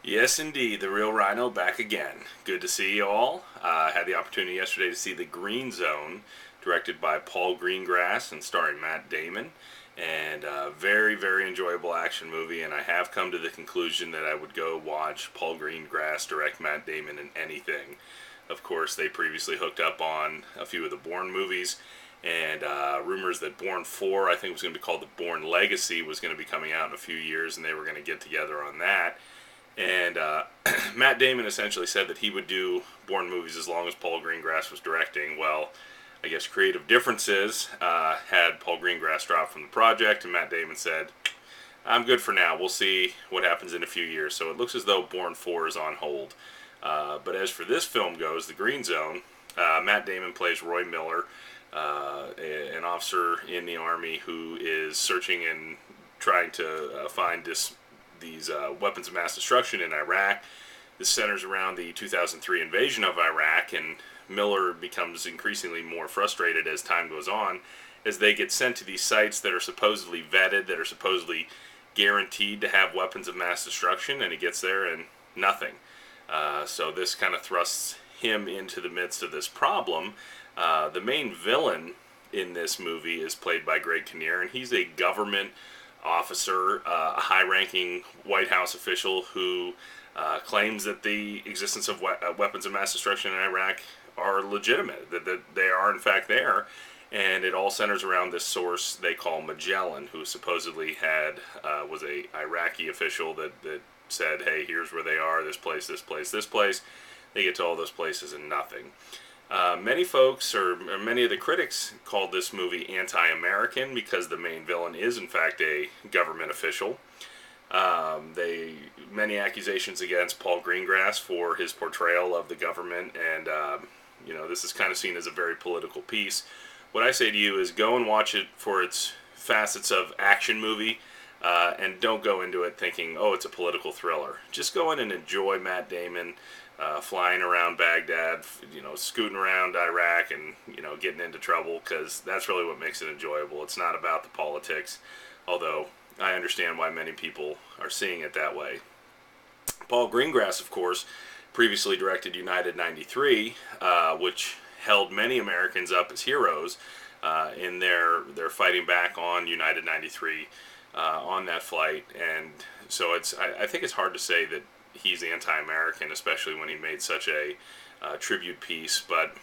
Yes, indeed, the Reel Rhino back again. Good to see you all. Had the opportunity yesterday to see The Green Zone, directed by Paul Greengrass and starring Matt Damon. And very, very enjoyable action movie. And I have come to the conclusion that I would go watch Paul Greengrass direct Matt Damon in anything. Of course, they previously hooked up on a few of the Bourn movies, and rumors that Bourn 4, I think was going to be called the Bourn Legacy, was going to be coming out in a few years, and they were going to get together on that. And Matt Damon essentially said that he would do Bourne movies as long as Paul Greengrass was directing. Well, I guess creative differences had Paul Greengrass drop from the project, and Matt Damon said, I'm good for now. We'll see what happens in a few years. So it looks as though Bourne 4 is on hold. But as for this film goes, The Green Zone, Matt Damon plays Roy Miller, an officer in the Army who is searching and trying to find these weapons of mass destruction in Iraq. This centers around the 2003 invasion of Iraq, and Miller becomes increasingly more frustrated as time goes on, as they get sent to these sites that are supposedly vetted, that are supposedly guaranteed to have weapons of mass destruction, and he gets there and nothing. So this kind of thrusts him into the midst of this problem. The main villain in this movie is played by Kinnear, and he's a government officer, a high-ranking White House official who claims that the existence of weapons of mass destruction in Iraq are legitimate, that they are in fact there, and it all centers around this source they call Magellan, who supposedly was a Iraqi official that said, hey, here's where they are, this place, this place, this place. They get to all those places and nothing. Many folks, or many of the critics, called this movie anti-American because the main villain is in fact a government official. Many accusations against Paul Greengrass for his portrayal of the government, and this is kind of seen as a very political piece. What I say to you is go and watch it for its facets of action movie, and don't go into it thinking, oh, it's a political thriller. Just go in and enjoy Matt Damon flying around Baghdad, scooting around Iraq, and getting into trouble, because that's really what makes it enjoyable. It's not about the politics, although I understand why many people are seeing it that way. Paul Greengrass, of course, previously directed United 93, which held many Americans up as heroes in their fighting back on United 93 on that flight. And so I think it's hard to say that he's anti-American, especially when he made such a tribute piece, but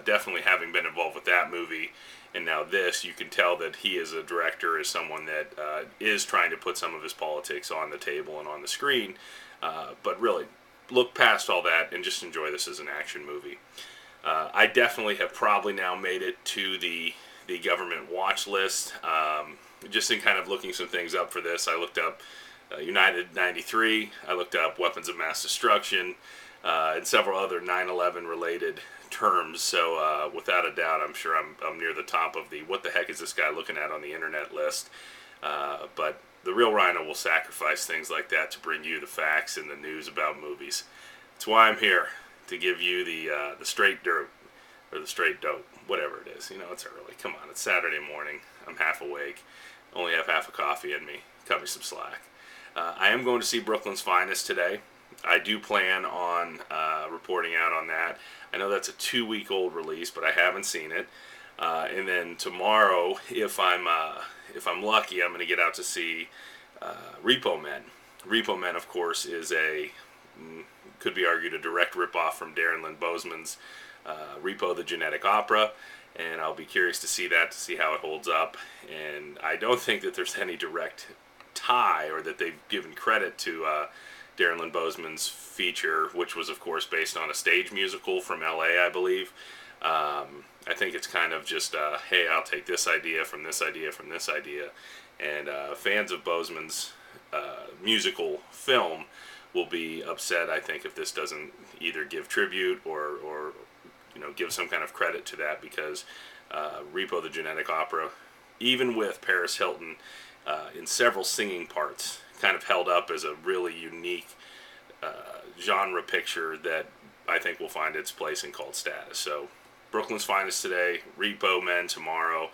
definitely having been involved with that movie and now this, you can tell that he as a director is someone that is trying to put some of his politics on the table and on the screen, but really look past all that and just enjoy this as an action movie. I definitely have probably now made it to the government watch list. Just in kind of looking some things up for this, I looked up United 93, I looked up weapons of mass destruction, and several other 9/11 related terms. So without a doubt, I'm sure I'm near the top of the what the heck is this guy looking at on the internet list. But the Reel Rhino will sacrifice things like that to bring you the facts and the news about movies. That's why I'm here, to give you the straight dirt, or the straight dope, whatever it is. It's early. Come on, it's Saturday morning. I'm half awake. Only have half a coffee in me. Cut me some slack. I am going to see Brooklyn's Finest today. I do plan on reporting out on that. I know that's a 2-week-old release, but I haven't seen it. And then tomorrow, if I'm lucky, I'm going to get out to see Repo Men. Repo Men, of course, is could be argued a direct ripoff from Darren Lynn Bousman's Repo: The Genetic Opera, and I'll be curious to see that, to see how it holds up. And I don't think that there's any direct tie, or that they've given credit to Darren Lynn Bousman's feature, which was, of course, based on a stage musical from LA, I believe. I think it's kind of just, hey, I'll take this idea from this idea from this idea. And fans of Bousman's musical film will be upset, I think, if this doesn't either give tribute or give some kind of credit to that, because Repo: The Genetic Opera, even with Paris Hilton in several singing parts, kind of held up as a really unique genre picture that I think will find its place in cult status. So Brooklyn's Finest today, Repo Men tomorrow,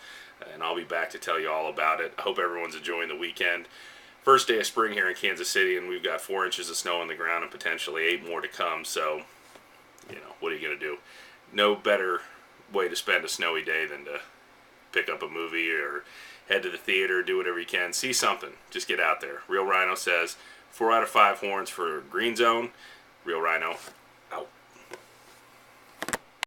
and I'll be back to tell you all about it. I hope everyone's enjoying the weekend. first day of spring here in Kansas City, and we've got 4 inches of snow on the ground and potentially 8 more to come. So, what are you going to do? No better way to spend a snowy day than to pick up a movie or head to the theater, do whatever you can. See something. Just get out there. Reel Rhino says 4 out of 5 horns for Green Zone. Reel Rhino